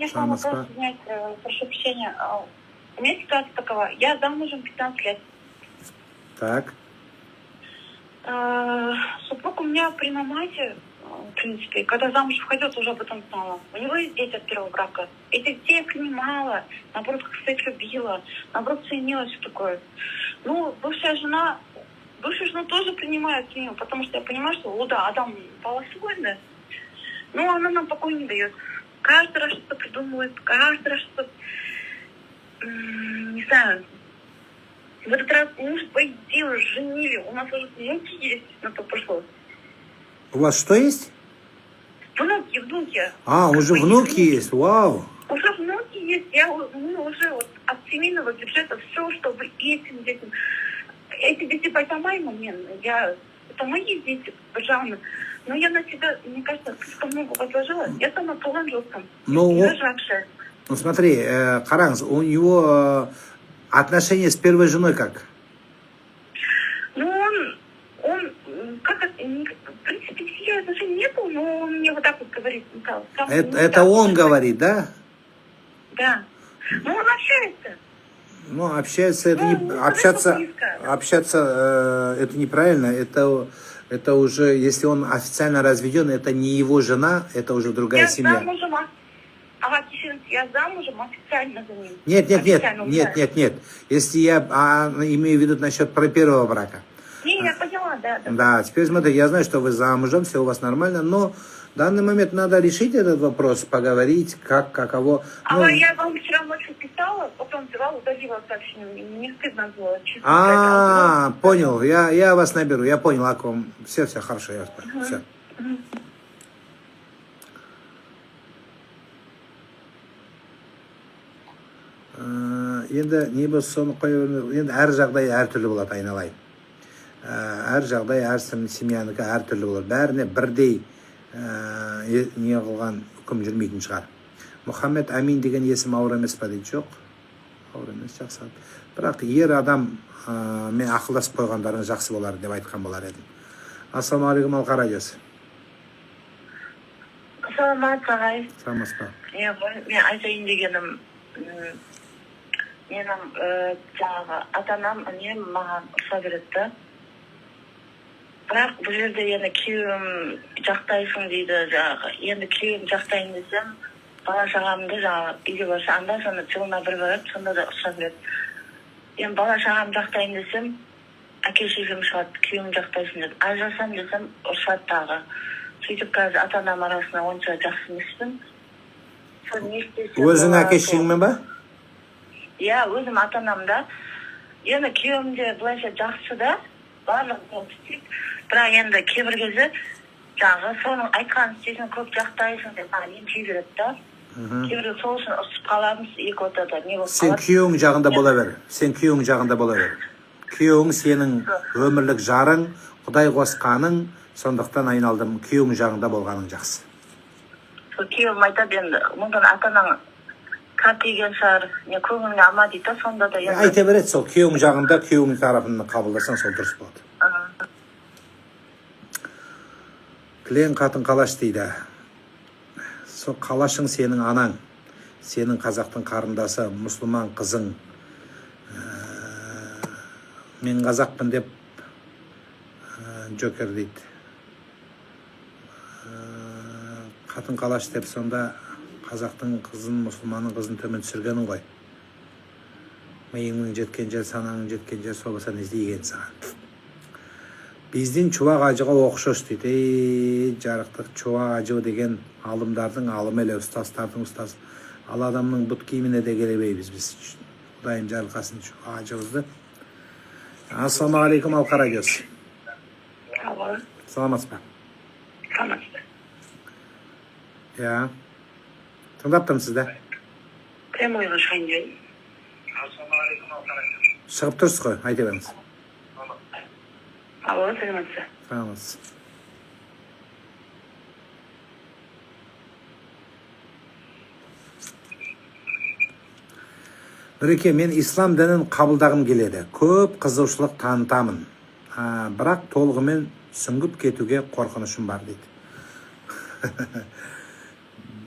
меня к вам вопрос снять, прошу прощения. У меня ситуация такова. Я замужем 15 лет. Так. Супруг у меня при мамате, в принципе, когда замуж входила, тоже об этом знала. У него есть дети от первого брака. Этих детей я принимала, наоборот, как сказать, любила, наоборот, ценила все такое. Ну, бывшую жену тоже принимаю, ценю, потому что я понимаю, что, да, Адам полосвойный, но она нам покоя не дает. Каждый раз что-то придумывает, каждый раз что-то, не знаю. В этот раз муж пойдил, женили, у нас уже внуки есть, на то пошло. У вас что есть? Внуки. Уже внуки есть, вау. Уже внуки есть, мы уже вот от семейного бюджета все, чтобы этим детям. Эти дети, это мои моменты, это мои дети, пожалуйста. Но я на себя, мне кажется, слишком много возложила. Я сама полон жестком. Даже общаюсь. Ну смотри, Харанс, у него отношения с первой женой как? Ну, он как в принципе, ее отношений не было, но он мне вот так вот говорит. Это он говорит, да? Да. Ну, он общается. Ну, общаться, это неправильно. Это уже, если он официально разведен, это не его жена, это уже другая семья. Я замужем официально за ним. Нет. Если я имею в виду насчет первого брака. Я поняла, да. Да, теперь смотри, я знаю, что вы замужем, все у вас нормально, но в данный момент надо решить этот вопрос, поговорить, каково. Я вам вчера ночью писала, потом взяла, удалила сообщение. Мне стыдно было. Понял, я вас наберу, я понял, о ком. Все, хорошо, я вас понял. Все. Енді не болса соны қоя бермей, енді әр жағдай әртүрлі болады, айналайын. Әр жағдай, әр семьянікі әртүрлі болады. Бәріне бірдей не қылған үкім жүрмейтін шығар. Мұхаммед Амин деген есім ауыр емес па дейді. Жоқ, ауыр емес, жақсы. Бірақ ер адам мен ақылдасып қойғандарың жақсы болар деп айтқан болар едім. Ассалаумағалейкум, Алқа радиосы. Саламатсыз ағай. Саламатсыз ба? Мен айтайын дегенім, менің жаңағы ата-анам маған рұқсат береді. Бірақ бұл жерде енді күйеуім жақтайсың дейді, жаңағы. Енді күйеуім жақтайын десем, бала шағамды жаңағы үйге барса, анда сонда жылына бір барады, сонда да рұқсат береді. Енді бала шағам жақтайын десем, әке-шешем шығады, күйеуім жақтайсың деді. Ажырасам десем, рұқсат тағы. Сөйтіп қазір ата-анам арасында онша жақсы емеспін. Өзің әке-шешеңмен ба? Иә, өзім ата-анамда. Енді күйеуім де былайша жақсы да, барлығын істейді. Бірақ енді кейбір кезде жаңағы соның айтқанын істесең көп жақтайсың деп маған еңкей береді да. Кейбір сол үшін ұрысып қаламыз екі ортада. Сен күйеуің жағында бола бер. Күйеуің сенің өмірлік жарың, Құдай қосқаның, сондықтан айналдым, күйеуің жағында болғаның жақсы. Күйеуім айтады енді, мүмкін ата-анаң кәтеген шығар, көңіліңе алма дейді, сонда да енді. Айта береді сол, күйеуің жағында, күйеуің тарапынан қабылдасаң сол дұрыс болады. Кілең қатын қалаш дейді. Сол қалашың сенің анаң, сенің қазақтың қарындасы, мұсылман қызың. Мен қазақпын деп Джокер дейді. Қатын қалаш деп сонда қазақтың қызын, мұсылманның қызын төмен түсіргенің ғой. Миыңның жеткен жер, санаңның жеткен жер, сол болса не істеген саған. Біздің чуақ ажыға оқшош дейді. Жарықтық чуақ ажы деген алымдардың алымы еле, ұстастардың ұстаз. Ал адамның бұт киіміне де келебейбіз біз. Құдайым жарылқасын чуақ ажығызды. Ассалаумағалейкум, Алқа радиосы. Саламатсыз ба? Саламатсыз. Ja. Тыңдап тұрмын сізді. Прямойға шығайын дейін. Шығып тұрсыз ғой, айта беріңіз. Алло, саламатсыз. Саламатсыз. Нұреке, мен ислам дінін қабылдағым келеді. Көп қызығушылық танытамын. Бірақ толығымен сүңгіп кетуге қорқынышым бар дейді.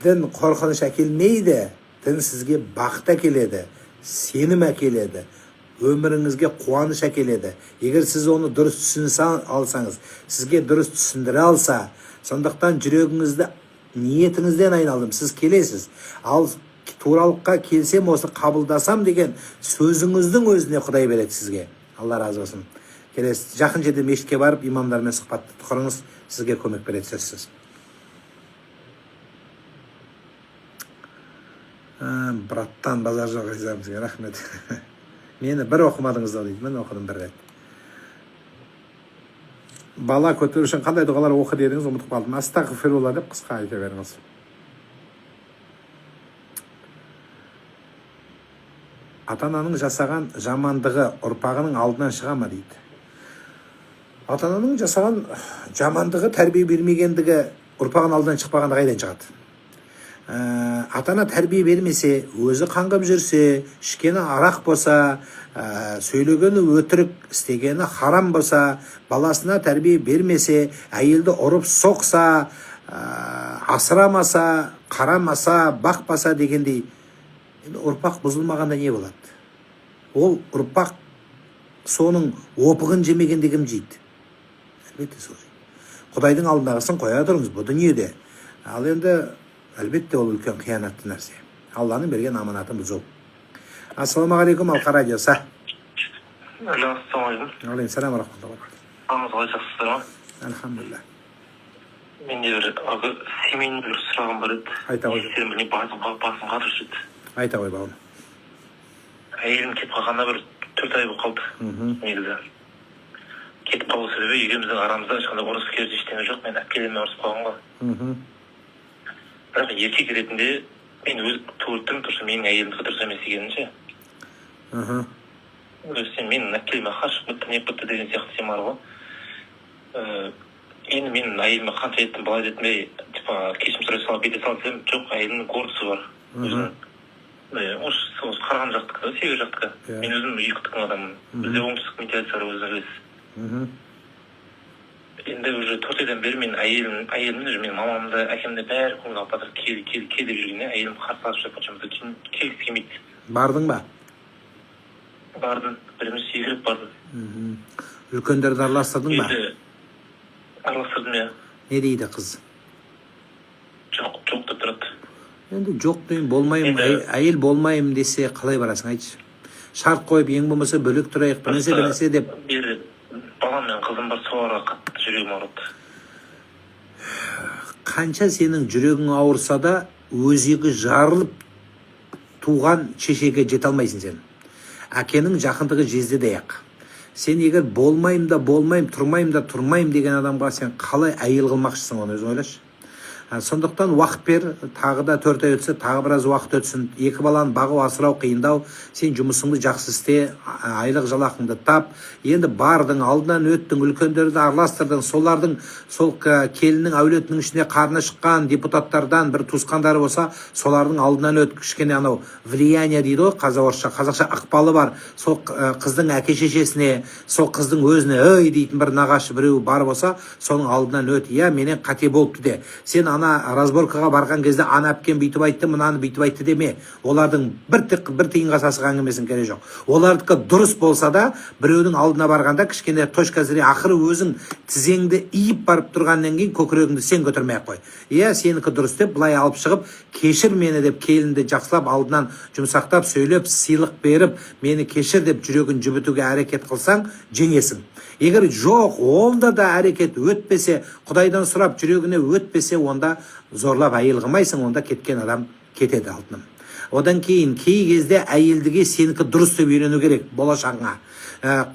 дін қорқыныш әкелмейді, дін сізге бақыт әкеледі, сенім әкеледі, өміріңізге қуаныш әкеледі. Егер сіз оны дұрыс түсіне алсаңыз, сізге дұрыс түсіндіре алса, сондықтан жүрегіңізді ниетіңізден айналдым, сіз келесіз. Ал туралыққа келсем, осы қабылдасам деген сөзіңіздің өзіне Құдай береді сізге. Алла разы болсын. Келесіз, жақын жерде мешітке барып, имамдармен сұхбатты құрыңыз, сізге көмек береді сөзсіз. Браттан базар жоқ айзамызға рахмет. Мені бір оқымадыңыздар дейді, мен оқыдым бір рет. Бала көтеру үшін қандай дұғалар оқы дедіңіз, ұмытып қалдым. Астағфирулла деп қысқа айта беріңіз. Ата-ананың жасаған жамандығы ұрпағының алдынан шыға ма дейді. Ата-ананың жасаған жамандығы, тәрбие бермегендігі ұрпағының алдынан шықпағанда қайдан шығады? Ата-ана тәрбие бермесе, өзі қаңғып жүрсе, ішкені арақ болса, сөйлегені өтірік, істегені харам болса, баласына тәрбие бермесе, әйелді ұрып соқса, асырамаса, қарамаса, бақпаса дегендей, ұрпақ бұзылмағанда не болады? Ол ұрпақ соның опығын жемегенде кім жейді? Әлбетте сол жейді. Құдайдың алдындағысын қоя тұрыңыз бұл дүниеде. Ал енді әлбетте ол үлкен қиянатты нәрсе. Алланың берген аманатын бұзу. Ассалаумағалейкум, Алқа радиосы. Ассалаумағалейкум. Алейкум рахматуллахи. Амыз қалай жақсыздар ма? Альхамдулилlah. Менде бір семейный бір сұрағым бар еді. Айта ғой. Естерімде басым қатыршы еді. Айта ғой бауырым. Әйелім кетіп қалғанда бір 4 ай болып қалды. Негізі. Кетіп қалу себебі екеуміздің арамызда ешқандай ұрыс керіс ештеңе жоқ. Мен әпкелеріме ұрысып қалған ғой. Бірақ еркек ретінде мен өз туылттым, тұрса менің әйелімдікі дұрыс емес екенінше. Сен менің әпкелеме қашып бітті, не бітті деген сияқты сен бар ғой. Енді мен әйеліме қанша еттім, былай етмей, кешім сұрай салып бете салсам, жоқ, әйелімнің гордысы бар. Осы қараған жақтікі, сегіз жақтікі. Мен өзім екі түкін адаммын. Бізде оңтүстік менталитеті өзіңіз білесіз. Енді уже 4 айдан бері мен әйелімді мен мамамды, әкемді бәрі көңіл алып жатыр, кел деп жүргенде әйелім қарсы алып жатыр, келгісі келмейді. Бардың ба? Бардым, біріміз секіріп бардым. Үлкендерді араластырдың ба? Араластырдым, я. Не дейді қыз? Жоқ деп тұрады. Енді жоқ дейін, болмайым, әйел болмайым десе қалай барасың, айтшы. Шарт қойып, ең болмаса бөлек тұрайық, бірнесе деп. Балам мен қызым бар, соларға қатты жүрегім ауырады. Қанша сенің жүрегің ауырса да, өзегі жарылып туған шешеге жете алмайсың сен. Әкенің жақындығы жезде даяқ. Сен егер болмайым да болмайым, тұрмайым да тұрмайым деген адамға сен қалай әйел қылмақшысың, оны өзің ойлашы. Сондықтан уақыт бер, тағы да 4 ай өтсе, тағы біраз уақыт өтсін. 2 баланы бағу, асырау қиындау. Сен жұмысыңды жақсы істе, айлық жалақыңды тап. Енді бардың, алдынан өттің, үлкендерді араластырдың, солардың, сол келінің әулетінің ішіне қарны шыққан депутаттардан бір туысқандары болса, солардың алдынан өт, кішкене анау влияние дейді ғой, қазақша ықпалы бар. Сол қыздың әке-шешесіне, сол қыздың өзіне өй дейтін бір нағашы біреу бар болса, соның алдынан өт. Иә, менен қате болыпты де. Сен ана разборкаға барған кезде ана әпкем бүйтіп айтты, мынаны бүйтіп айтты деме. Олардың бір тиынға сасық әңгімесін керек жоқ. Олардікі дұрыс болса да, біреудің алдына барғанда кішкене точка зрения, ақыры өзің тізеңді иіп барып тұрғаннан кейін көкірегіңді сен көтермей қой. Иә, сенікі дұрыс деп, былай алып шығып, кешір мені деп келінді жақсылап алдынан жұмсақтап сөйлеп, сыйлық беріп, мені кешір деп жүрегін жүбітуге әрекет қылсаң, жеңесің. Егер жоқ, онда да әрекет өтпесе, Құдайдан сұрап жүрегіне өтпесе, онда зорлап әйел қылмайсың, онда кеткен адам кетеді алтыным. Одан кейін кей кезде әйелдіге сенікі дұрыс деп үйрену керек, болашағыңа.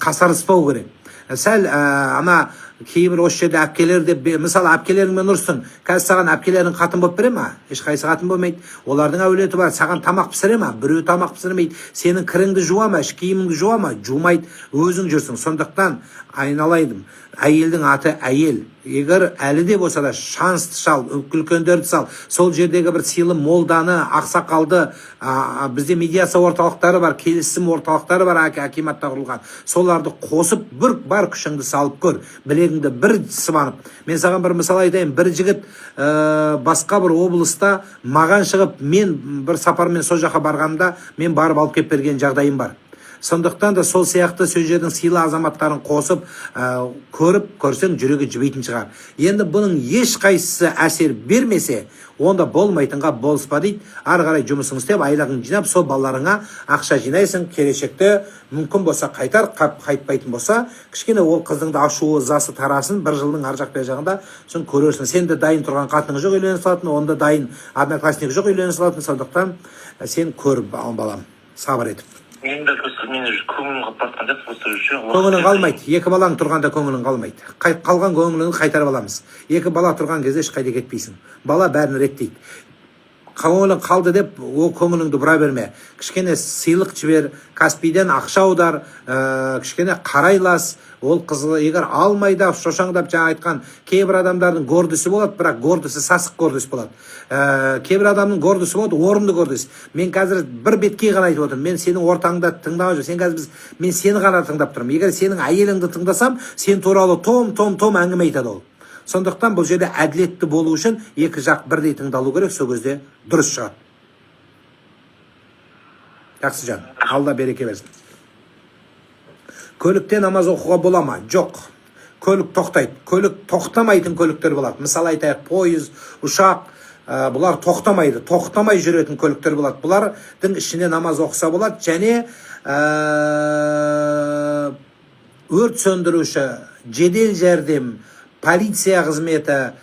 Қасарыспау керек. Сәл ана кейбір осы жерде әпкелер деп, мысалы әпкелеріңмен ұрсын, қазір саған әпкелерің қатын болып бере ма? Ешқайсы қатын болмайды. Олардың әулеті бар, саған тамақ пісіре ма? Біреу тамақ пісірмейді. Сенің кіріңді жуа ма, киіміңді жуа ма? Жумайды, өзің жүрсің. Сондықтан айналайдым. Әйелдің аты әйел, егер әлі де болса да шансты шал, үлкендерді сал, сол жердегі бір сыйлы молданы, ақсақалды, бізде медиация орталықтары бар, келісім орталықтары бар, акиматта құрылған. Соларды қосып, бір бар күшіңді салып көр, білегіңді бір сыбанып. Мен саған бір мысал айтайын, бір жігіт басқа бір облыста маған шығып, мен бір сапармен сол жаққа барғанда, мен барып алып кеп берген жағдайым бар. Сондықтан да сол сияқты сол жердің сыйлы азаматтарын қосып, көріп, көрсең жүрегі жібейтін шығар. Енді бұның еш қайсысы әсер бермесе, онда болмайтынға болыспа дейді. Ары қарай жұмысың істеп, айлығын жинап, сол балаларыңа ақша жинайсың, келешекте мүмкін болса қайтар, қайтпайтын болса, кішкене ол қыздың да ашуы, ызасы тарасын, бір жылдың ар жақ бер жағында, соны көрерсің. Сен де дайын тұрған қатының жоқ үйлене салатын, онда дайын одноклассник жоқ үйлене салатын. Сондықтан сен көр, балам, сабыр етіп. Мен де көңілім қалып бартқан деп просто жүрші. Көңілің қалмайды. Екі балаң тұрғанда көңілің қалмайды. Қалған көңіліңді қайтарып аламыз. Екі бала тұрған кезде ешқайда кетпейсің. Бала бәрін реттейді. Көңілің қалды деп, о көңіліңді бұра берме. Кішкене сыйлық жібер, Каспийден ақша аудар, кішкене қарайлас. Ол қызы егер алмайда, шошаңдап жаңа айтқан, кейбір адамдардың гордысы болады, бірақ гордысы сасық гордыс болады. Кейбір адамның гордысы болады, орынды гордыс. Мен қазір бір бетке ғана айтып отырмын. Мен сенің ортаңда тыңдап жүрмін. Сен қазір мен сені ғана тыңдап тұрмын. Егер сенің әйеліңді тыңдасам, сен туралы том әңгіме айтады ол. Сондықтан бұл жерде әділетті болу үшін екі жақ бірдей тыңдалу керек, сол кезде дұрыс шығады. Жақсы жан, Алла береке берсін. Көлікте намаз оқуға бола ма? Жоқ. Көлік тоқтайды. Көлік тоқтамайтын көліктер болады. Мысалы айтайық, пойыз, ұшақ, бұлар тоқтамайды. Тоқтамай жүретін көліктер болады. Бұлардың ішіне намаз оқыса болады, және өрт сөндіруші, жедел жәрдем, полиция қызметі,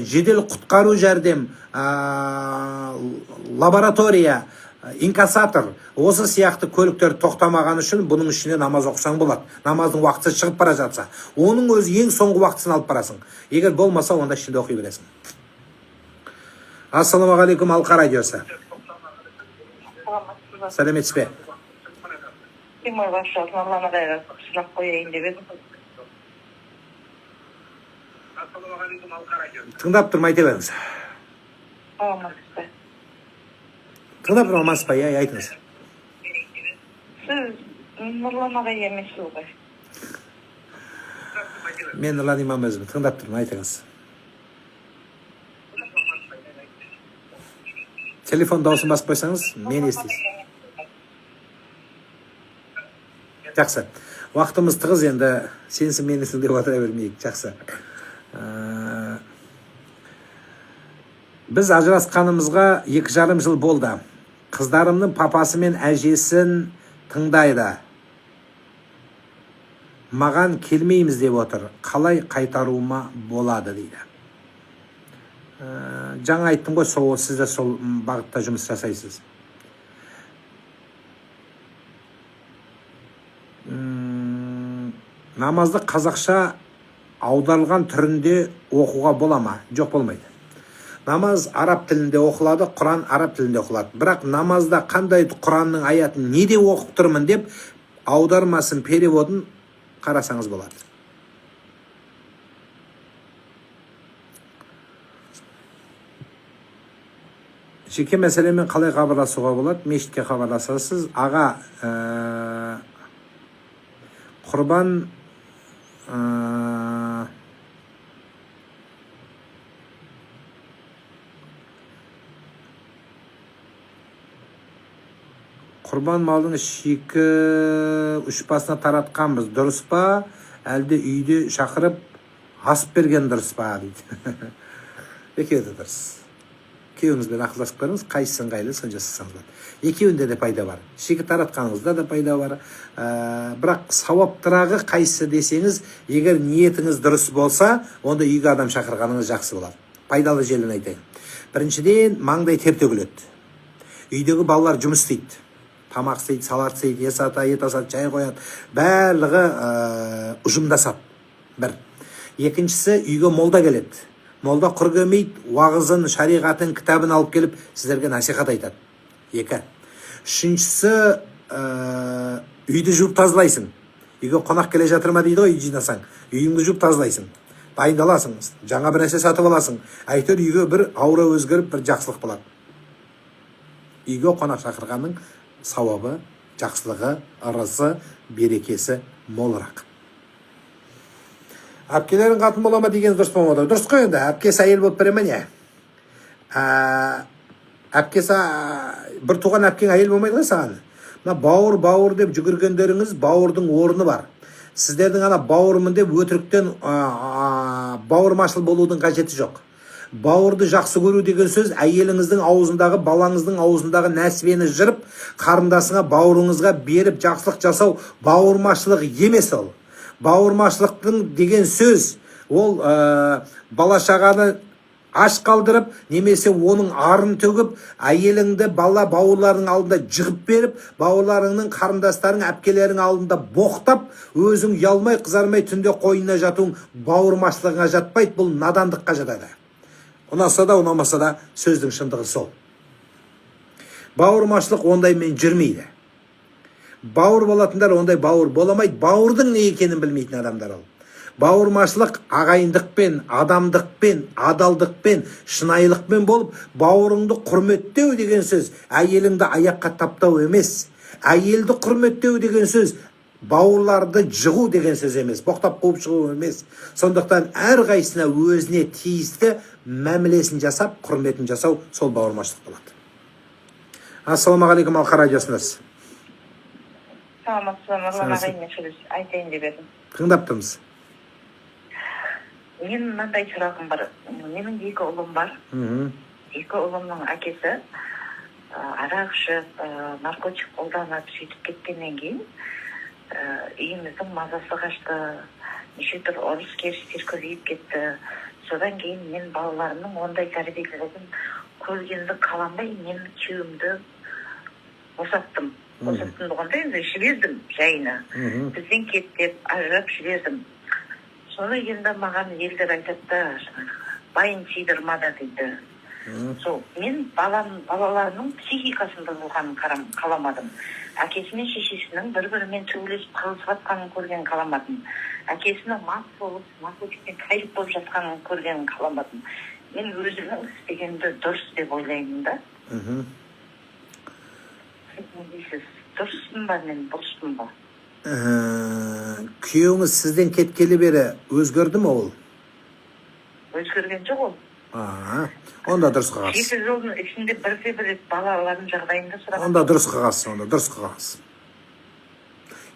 жедел құтқару жәрдем, лаборатория, инкассатор, осы сияқты көліктер тоқтамаған үшін бұның ішіне намаз оқысаң болады. Намаздың уақыты шығып бара жатса, оның өзі ең соңғы уақытысын алып барасың. Егер болмаса, онда ішінде оқи бересің. Ассалаумағалейкум, Алқа радиосы. Сәлеметсіз бе? Мой вопрос, мамамаға сұрақ қояйын деп едім. Тыңдап тұрмай айта беріңіз. Тыңдап тұрмамыз ба, айтыңыз. Сіз Нұрлан ағай емессіз ғой. Мен Нұрлан имам өзім, тыңдап тұрмын, айтыңыз. Телефон дауысын басып қойсаңыз, мен естейсіз. Жақсы. Уақытымыз тығыз, енді сенсің менісің деп отыра бермейік. Жақсы. Біз ажырасқанымызға 2,5 жыл болды. Қыздарымның папасы мен әжесін тыңдайды. Маған келмейміз деп отыр. Қалай қайтаруыма болады дейді. Жаңа айттым ғой, сіз де сол бағытта жұмыс жасайсыз. Намазды қазақша аударылған түрінде оқуға бола ма? Жоқ, болмайды. Намаз араб тілінде оқылады, Құран араб тілінде оқылады. Бірақ намазда қандай Құранның аятын неде оқып тұрмын деп аудармасын, переводын қарасаңыз болады. Жеке мәселемен қалай хабарласуға болады? Мешітке хабарласасыз. Аға, құрбан құрбан малдың шикі үш басына таратқанбыз. Дұрыс па? Әлде үйде шақырып асып берген дұрыс па? Дейді. Екеуі де дұрыс. Күйеуіңізбен ақылдасып көріңіз, қайсысын ыңғайлы, соны жасасаңыз болады. Екеуінде де пайда бар. Шикі таратқаныңызда да пайда бар. Бірақ сауаптырағы қайсысы десеңіз, егер ниетіңіз дұрыс болса, онда үйге адам шақырғаныңыз жақсы болады. Пайдалы желін айтайын. Біріншіден, маңдай тер төгіледі. Үйдегі балалар жұмыс істейді. Тамақ істейді, салат істейді, ет асады, чай қояды. Барлығы ұжымдасады. Бір. Екіншісі, үйге молда келеді. Молда құр келмейді, уағызын, шариғатын, кітабын алып келіп, сіздерге насихат айтады. Екі. Үшіншісі, үйді жуып тазылайсың. Үйге қонақ келе жатыр ма дейді ғой, үй жинасаң. Үйіңді жуып тазылайсың. дайындаласың, жаңа бір нәрсе сатып аласың. Әйтеуір үйге бір аура өзгеріп, бір жақсылық болады. Үйге қонақ шақырғанның сауабы, жақсылығы, ырысы, берекесі молырақ. Әпкелерің қатын бола ма деген дұрыс болмады. Дұрыс қой енді, әпкесі әйел болып бере ме не? Әпкесі бір туған әпкең әйел болмайды ғой саған. Мына бауыр деп жүгіргендеріңіз бауырдың орны бар. Сіздердің ана бауырмын деп өтіріктен бауырмашыл болудың қажеті жоқ. Бауырды жақсы көру деген сөз әйеліңіздің аузындағы, балаңыздың аузындағы нәсібені жырып, қарындасыңа, бауырыңызға беріп жақсылық жасау бауырмашылық емес ол. Бауырмашылықтың деген сөз ол бала шағаны аш қалдырып, немесе оның арын төгіп, әйеліңді бала бауырларының алдында жығып беріп, бауырларыңның қарындастарың, әпкелерің алдында боқтап, өзің ұялмай, қызармай түнде қойнына жатуың бауырмашылығыңа жатпайды, бұл надандыққа жатады. Ұнаса да, ұнамаса да сөздің шындығы сол. Бауырмашылық ондаймен жүрмейді. Бауыр болатындар ондай бауыр боламайды. Бауырдың не екенін білмейтін адамдар ол. Бауырмашылық ағайындықпен, адамдықпен, адалдықпен, шынайылықпен болып, бауырыңды құрметтеу деген сөз әйеліңді аяққа таптау емес. Әйелді құрметтеу деген сөз бауырларды жығу деген сөз емес, боқтап қуып шығу емес. Сондықтан әрқайсысына өзіне тиісті мәмілесін жасап, құрметін жасау сол бауырмашылық болады. Ассалаумағалейкум, Алқа радиосындасыз. Саламатсыздар, ағайынмен айтайын деп едім. Тыңдап тұрмыз. Мен мынандай сұрағым бар. Менің 2 ұлым бар. 2 ұлымның әкесі арақ ішіп, наркотик қолданып сөйтіп кеткеннен кейін үйіміздің мазасы қашты, неше түрлі ұрыс-керістер көбейіп кетті. Содан кейін мен балаларымның ондай тәрбиелігін көргенді қаламай, мен күйеуімді босаттым. Босаттым болғанда енді жібердім жайына. Бізден кет деп ажырап жібердім. Соны енді маған елдер айтады да, байын тидырма да дейді. Сол, мен балаларының психикасында болғанын қаламадым. Әкесі мен шешесінің бір-бірімен төбелесіп қырылысып жатқанын көргенін қаламадым. Әкесінің мас болып, наркотикпен кайып болып жатқанын көргенін қаламадым. Мен өзімнің істегенді дұрыс деп ойлаймын да. Дұрыспын ба, мен бұрыспын ба? Күйеуіңіз сізден кеткелі бері өзгерді ме ол? Өзгерген жоқ ол. Онда дұрыс қағасыз. 7 жылдың ішінде бірде-бір балалардың жағдайында сұраған. Онда дұрыс қағасыз.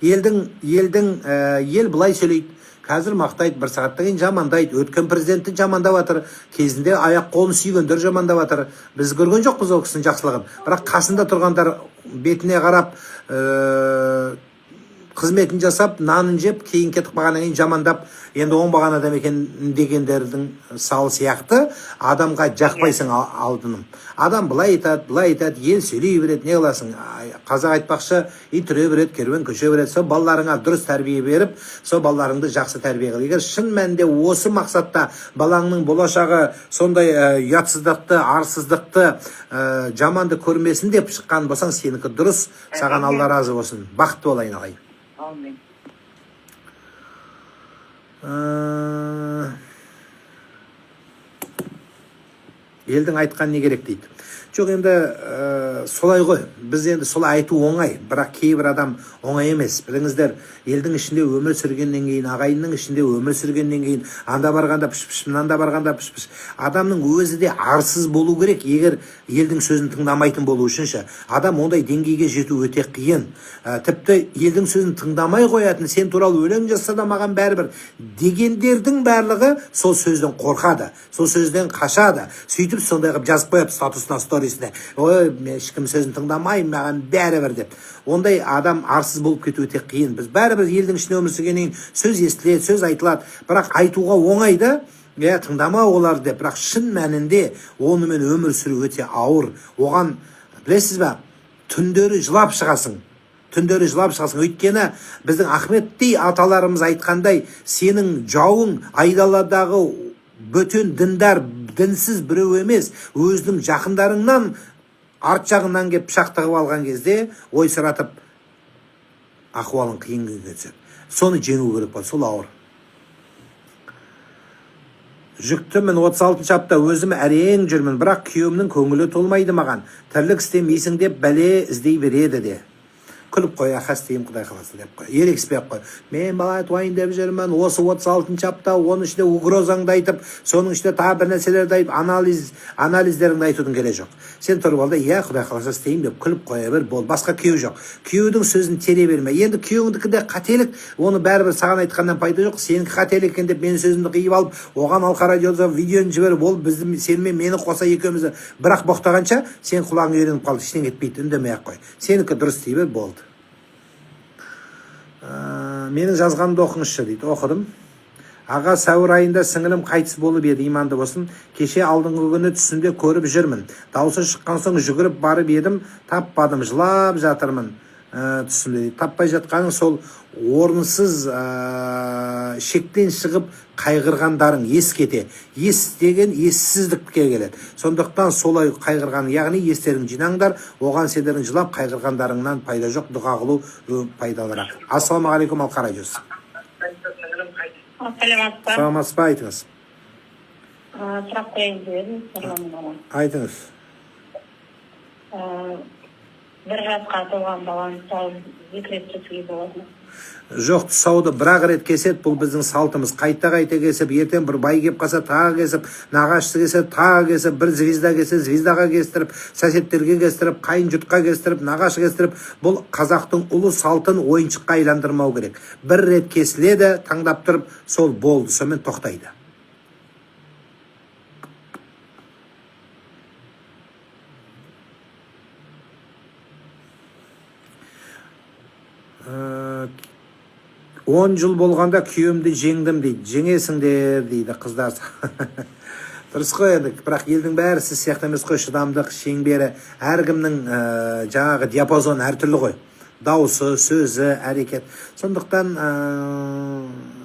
Ел былай сөйлейді. Қазір мақтайды, бір сағаттан кейін жамандайды. Өткен президентті жамандап жатыр. Кезінде аяқ қолын сүйгендер жамандап жатыр. Біз көрген жоқпыз ол кісінің жақсылығын. Бірақ қасында тұрғандар бетіне қарап, қызметін жасап, нанын жеп, кейін кетіп қалғаннан кейін жамандап, енді оңбаған адам екен дегендердің салы сияқты адамға жақпайсың алдыным. Адам былай айтады, ел сөйлей береді, не қыласың? Қазақ айтпақшы, ит үре береді, керуен көше береді. Сол балаларыңа дұрыс тәрбие беріп, сол балаларыңды жақсы тәрбие қыл. Егер шын мәнінде осы мақсатта балаңның болашағы сондай ұятсыздықты, арсыздықты, жаманды көрмесін деп шыққан болсаң, сенікі дұрыс. Саған Алла разы болсын. Бақытты болайын ағайын. Amin. Елдің айтқан не керек дейді. Жоқ, енді солай ғой. Біз енді солай айту оңай, бірақ кейбір адам оңай емес. Біліңіздер, елдің ішінде өмір сүргеннен кейін, ағайынның ішінде өмір сүргеннен кейін, анда барғанда піш-піш, мынанда барғанда піш-піш. Адамның өзі де арсыз болу керек, егер елдің сөзін тыңдамайтын болу үшінші. Адам ондай деңгейге жету өте қиын. Тіпті елдің сөзін тыңдамай қоятын, сен туралы өлең жазса да маған бәрібір дегендердің барлығы сол сөзден қорқады, сол сөзден қашады. Сөйтіп сондай қылып жазып қояды статусына, сторисіне. Ой, мен ешкім сөзін тыңдамаймын, маған бәрібір деп. Ондай адам арсыз болып кету өте қиын. Біз бәрібір елдің ішінде өмір сүргеннен кейін сөз естіледі, сөз айтылады, бірақ айтуға оңайды, тыңдама олар деп. Бірақ шын мәнінде онымен өмір сүру өте ауыр. Оған білесіз бе, түндері жылап шығасың. Өйткені біздің Ахметтей аталарымыз айтқандай, сенің жауың айдаладағы бөтен діндар, дінсіз біреу емес, өзінің жақындарыңнан арт жағынан кеп пышақ тығып алған кезде ойсыратып ахуалың қиын күйге түседі. Соны жеңу керек болады, сол ауыр. жүктімін 36 апта өзім әрең жүрмін, бірақ күйеуімнің көңілі толмайды маған. Тірлік істемейсің деп бәле іздей береді де. Күліп қой, ақас дейім, Құдай қаласа деп қой. Ерекспей қой. Мен бала туайын деп жүрмін, осы 36 апта, оның ішінде угрозаңды айтып, соның ішінде тағы бір нәрселерді айтып, анализдеріңді айтудың керек жоқ. Сен тұрып алда, иә, Құдай қаласа істеймін деп күліп қоя бер, бол. Басқа күйеу жоқ. Күйеудің сөзін тере берме. Енді күйеуіңдікі де қателік, оны бәрібір саған айтқаннан пайда жоқ. Сенікі қателік екен деп менің сөзімді қиып алып, оған Алқа радиода видеоны жіберіп, ол бізді сенімен мені қоса екеумізді бірақ боқтағанша, сен құлағың үйреніп қалды, ештеңе етпейді, үндемей-ақ қой. Сенікі дұрыс дей бер, болды. Менің жазғанымды оқыңызшы дейді. Оқыдым. Аға, сәуір айында сіңілім қайтыс болып еді, иманды болсын. Кеше алдыңғы күні түсімде көріп жүрмін. Дауысы шыққан соң жүгіріп барып едім, таппадым, жылап жатырмын. Түсімде дейді. Таппай жатқаның сол орынсыз шектен шығып қайғырғандарың ескете. Ес деген ессіздікке келеді. Сондықтан солай қайғырған, яғни естерің жинаңдар, оған сендердің жылап қайғырғандарыңнан пайда жоқ, дұға қылу пайдалырақ. Ассалаумағалейкум, Алқа радиосы. Саламатсыз ба, айтыңыз. Сұрақ қояйын дедім, айтыңыз. бір жасқа толған баланы тұсауын 2 рет кесуге болады ма? Жоқ, тұсауды бір-ақ рет кеседі, бұл біздің салтымыз. Қайта кесіп, ертең бір бай кеп қалса тағы кесіп, нағашысы кесіп, тағы кесіп, бір звезда кесіп, звездаға кестіріп, соседтерге кестіріп, қайын жұртқа кестіріп, нағашы кестіріп, бұл қазақтың ұлы салтын ойыншыққа айландырмау керек. Бір рет кесіледі, таңдап тұрып, сол болды, сонымен тоқтайды. «10 жыл болғанда күйеуімді жеңдім» дейді. Жеңесіңдер дейді қыздар. Дұрыс қой енді, бірақ елдің бәрі сіз сияқты емес қой, шыдамдық, шеңбері, әркімнің жаңағы диапазоны әртүрлі ғой. Дауысы, сөзі, әрекет. Сондықтан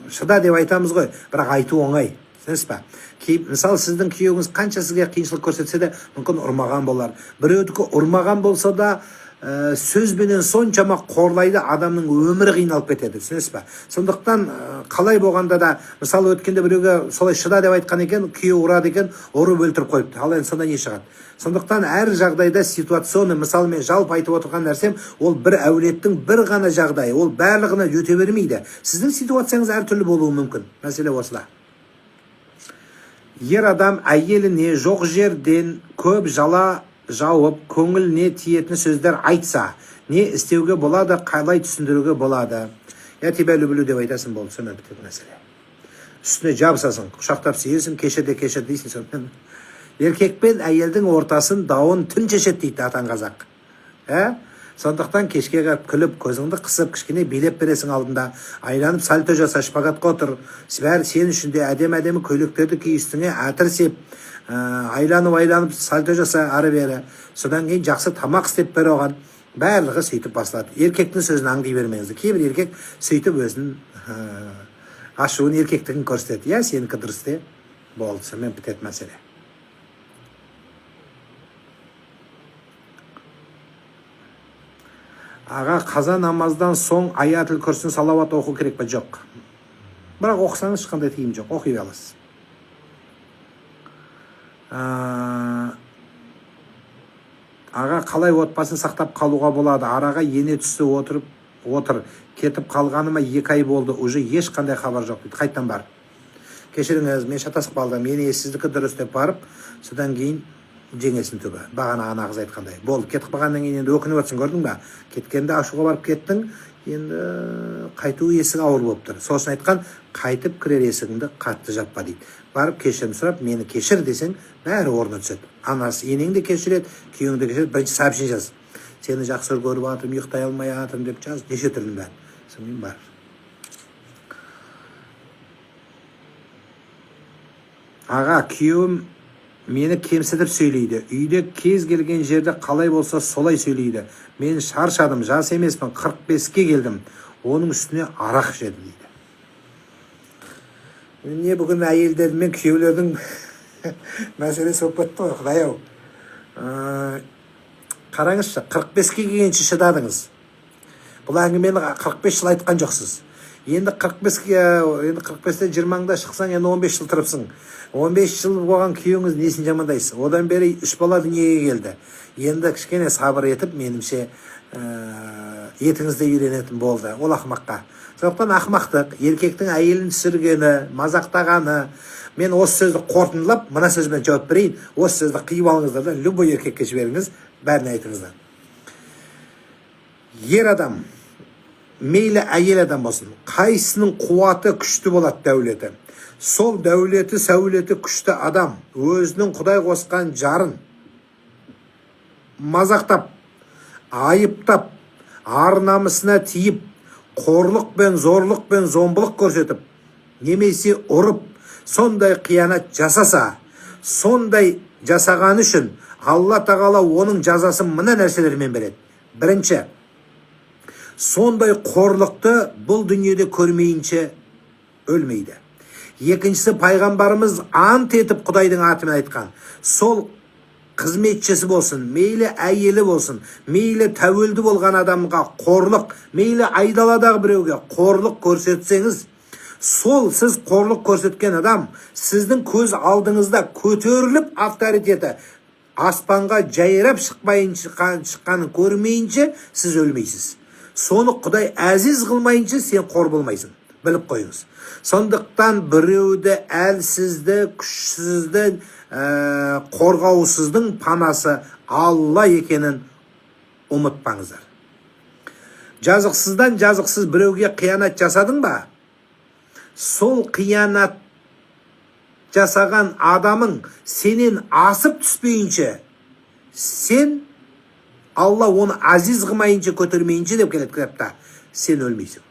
шыда деп айтамыз ғой, бірақ айту оңай. Түсінесіз ба? Мысалы, сіздің күйеуіңіз қанша сізге қиыншылық көрсетсе де, мүмкін ұрмаған болар. Біреудікі ұрмаған болса да, сөзбенен соншама қорлайды, адамның өмірі қиналып кетеді, түсінесіз ба? Сондықтан қалай болғанда да, мысалы өткенде біреуге солай шыда деп айтқан екен, күйеуі ұрады екен, ұрып өлтіріп қойыпты. Ал енді сонда не шығады? Сондықтан әр жағдайда ситуационы, мысалы мен жалпы айтып отырған нәрсем, ол бір әулеттің бір ғана жағдайы, ол барлығына өте бермейді. Сіздің ситуацияңыз әртүрлі болуы мүмкін. Мәселе осыда. Ер адам әйеліне жоқ жерден көп жала жауып, көңіліне тиетін сөздер айтса, не істеуге болады, қалай түсіндіруге болады? Я тебя люблю деп айтасың, болды, сонымен бітеді мәселе. Үстіне жабысасың, құшақтап сүйесің, кешір дейсің, сонымен. Еркек пен әйелдің ортасын дауын түн шешеді дейді атаң қазақ. Сондықтан кешке қап күліп, көзіңді қысып, кішкене билеп бересің алдында, айланып сальто жаса, шпагатқа отыр. Бәрі сен үшінде әдем-әдемі көйлектерді ки үстіңе әтір сеп, айланып сальто жаса ары бері. Содан кейін жақсы тамақ істеп бер оған. Барлығы сөйтіп басталады. Еркектің сөзін аңдай бермеңізді. Кейбір еркек сөйтіп өзін ашуын, еркектігін көрсетеді. Я сенікі дұрыс де, болды, сонымен бітеді мәселе. Аға, қаза намаздан соң аятыл күрсін салауат оқу керек пе? Жоқ. Бірақ оқысаңыз ешқандай тыйым жоқ, оқи аласыз. Аға, қалай отбасын сақтап қалуға болады? Араға ене түсті отыр. Кетіп қалғаныма 2 ай болды, уже ешқандай хабар жоқ дейді. Қайттан бар. Кешіріңіз, мен шатасып қалдым. Мені ессіздікі дұрыс деп барып, содан кейін жеңесін түбі. Бағана ана қыз айтқандай. Болды, кетіп қалғаннан кейін енді өкініп отырсың, көрдің ба? Кеткенде ашуға барып кеттің, енді қайту есігі ауыр болып тұр. Сосын айтқан, қайтып кірер есігіңді қатты жаппа дейді. Барып кешірім сұрап, мені кешір десең, бәрі орнына түседі. Анасы, енең де кешіреді, күйеуің де кешіреді, бірінші сообщение жаз. Сені жақсы көріп жатырмын, ұйықтай алмай жатырмын деп жаз, неше түрлі бәрі. Сонымен бар. Аға, күйеуім мені кемсітіп сөйлейді. Үйде кез келген жерде қалай болса солай сөйлейді. Мен шаршадым, жас емеспін, 45-ке келдім. Оның үстіне арақ жеді дейді. Не бүгін әйелдердің мен күйеулердің мәселесі болып кетті ғой, Құдай-ау. Қараңызшы, 45-ке келгенше шыдадыңыз. Бұл әңгімені 45 жыл айтқан жоқсыз. Енді 45-те 20-да шықсаң, енді 15 жыл тұрыпсың. 15 жыл болған күйеуіңіз несін жамандайсыз? Одан бері 3 бала дүниеге келді. Енді кішкене сабыр етіп, менімше, етіңізді үйренетін болды. Ол ақымаққа. Сондықтан ақымақтық, еркектің әйелін түсіргені, мазақтағаны. Мен осы сөзді қорытындылап, мына сөзбен жауап берейін. Осы сөзді қиып алыңыздар да, любой еркекке жіберіңіз, бәрін айтыңыздар. Ер адам, мейлі әйел адам болсын, қайсының қуаты күшті болады дәулеті. Сол дәулеті, сәулеті күшті адам өзінің Құдай қосқан жарын мазақтап, айыптап, ар-намысына тиіп, қорлықпен, зорлықпен, зомбылық көрсетіп, немесе ұрып, сондай қиянат жасаса, сондай жасаған үшін Алла тағала оның жазасын мына нәрселермен береді. Бірінші, сондай қорлықты бұл дүниеде көрмейінше өлмейді. Екіншісі, пайғамбарымыз ант етіп Құдайдың атымен айтқан, сол қызметшісі болсын, мейлі әйелі болсын, мейлі тәуелді болған адамға қорлық, мейлі айдаладағы біреуге қорлық көрсетсеңіз, сол сіз қорлық көрсеткен адам сіздің көз алдыңызда көтеріліп авторитеті аспанға жайрап шыққанын көрмейінше сіз өлмейсіз. Соны Құдай әзіз қылмайынша сен қор болмайсың. Біліп қойыңыз. Сондықтан біреуді әлсізді, күшсізді, қорғаусыздың панасы Алла екенін ұмытпаңыздар. Жазықсыздан жазықсыз біреуге қиянат жасадың ба? Сол қиянат жасаған адамың сенен асып түспейінше, сен Алла оны азиз қылмайынша, көтермейінше деп келеді кітапта, сен өлмейсің.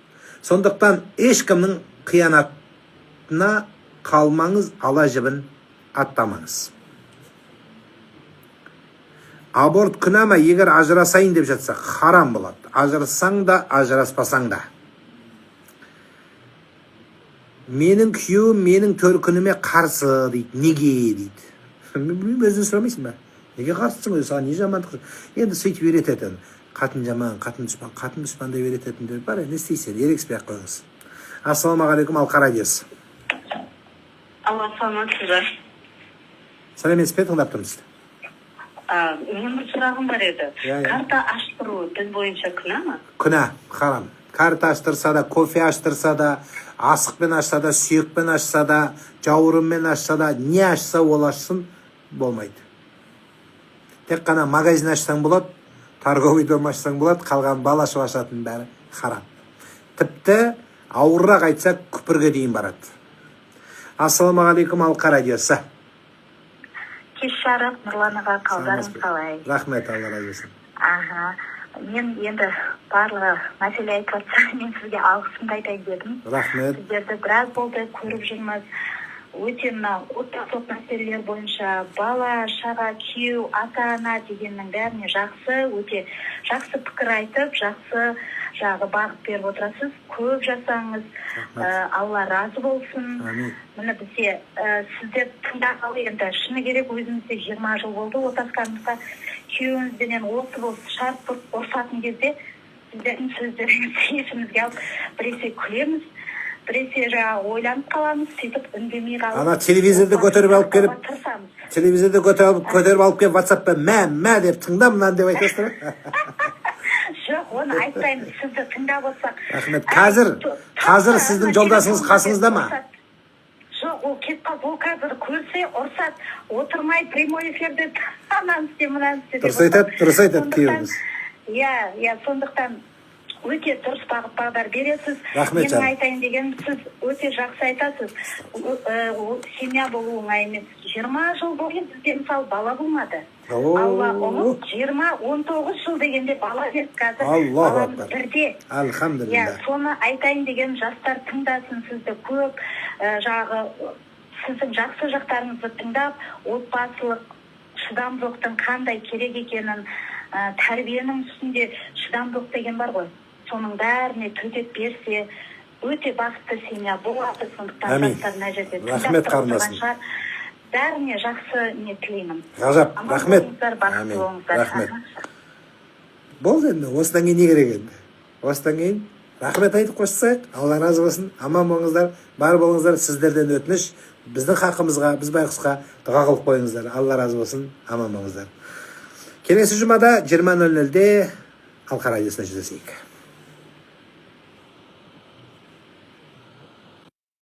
Сондықтан ешкімнің қиянатына қалмаңыз, ала жібін аттамаңыз. Аборт күнә ма? Егер ажырасайын деп жатса, харам болады. Ажырасаң да, ажыраспасаң да. Менің күйеуім менің төркініме қарсы дейді. Неге дейді. Мен өзін сұрамайсың ба? Неге қарсысың өзі, саған не жамандық? Енді сөйтіп үйрететін. Қатын жаман, қатын дұшпан деп үйрететіндер бар. Не істейсің? Ерекспей ақ қойыңыз. Ассалаумағалейкум, Алқа радиосы. Алла, саламатсыз ба? Сәлеметсіз бе, тыңдап тұрмын сізді. Менің бір сұрағым бар еді. Карта аштыру дін бойынша күнә ма? Күнә, харам. Карта аштырса да, кофе аштырса да, асықпен ашса да, сүйекпен ашса да, жауырынмен ашса да, не ашса ол ашсын, болмайды. Тек қана магазин ашсаң болады, торговый дом ашсаң болады, қалған бала ашу ашатын бәрі харам. Тіпті ауыррақ айтса күпірге дейін барады. Ассалаумағалейкум, Алқа радиосы. Кеш жарық, Нұрлан аға, қалдарың қалай? Рахмет, Алла разы болсын. Мен енді барлығы мәселе айтып жатса, мен сізге алғысымды айтайын дедім. Рахмет. Сіздерді біраз болды көріп жүрміз. Өте мына отбасылық мәселелер бойынша бала, шаға, күйеу, ата-ана дегеннің бәріне өте жақсы пікір айтып, жақсы жағы бағыт беріп отырасыз. Көп жасаңыз, Алла разы болсын. Міне бізде сіздер тыңдағалы енді шыны керек өзімізде 20 жыл болды отасқанымызға. Күйеуіңізбенен осы болып шарт ұрсатын кезде сіздердің сөздеріңізді есімізге алып, біресе күлеміз, біресе ойланып қаламыз, сөйтіп үндемей қаламыз. Ана телевизорды көтеріп алып келіп, WhatsApp-пен мә деп тыңдамынан деп айтасыздар. Жоқ, оны айтпаймын, сізді тыңдап отырсақ. Рахмет. Қазір сіздің жолдасыңыз қасыңызда ма? Жоқ, ол кетіп қалды, ол қазір көрсе, ұрсат, отырмай прямой эфирде ананы істе, мынаны істе. Дұрыс айтады күйеуіңіз. Иә, сондықтан өте дұрыс бағдар бересіз. Рахмет. Менің айтайын деген, сіз өте жақсы айтасыз. Семья болу оңай емес. 20 жыл бойы бізде мысалы бала болмады. Алла ұмыт 20-19 жыл дегенде бала берді қазір. Баламыз бірде. Алхамдулилля. Соны айтайын деген жастар тыңдасын сізді көп. Сіздің жақсы жақтарыңызды тыңдап, отбасылық шыдамдылықтың қандай керек екенін, тәрбиенің үстінде шыдамдылық деген бар ғой. Соның бәріне төтеп берсе, өте бақытты семья болады. Сондықтан жастар мына жерде тыңдап тұрған шығар. Бәріне жақсы не тілеймін. Ғажап, рахмет. Рахмет. Болды енді, осыдан кейін не керек енді? Осыдан кейін рахмет айтып қоштасайық. Алла разы болсын. Аман болыңыздар, бар болыңыздар. Сіздерден өтініш, біздің хақымызға, біз байқұсқа дұға қылып қойыңыздар. Алла разы болсын. Аман болыңыздар. Келесі жұмада 20:00-де Алқа радиосында жүздесейік.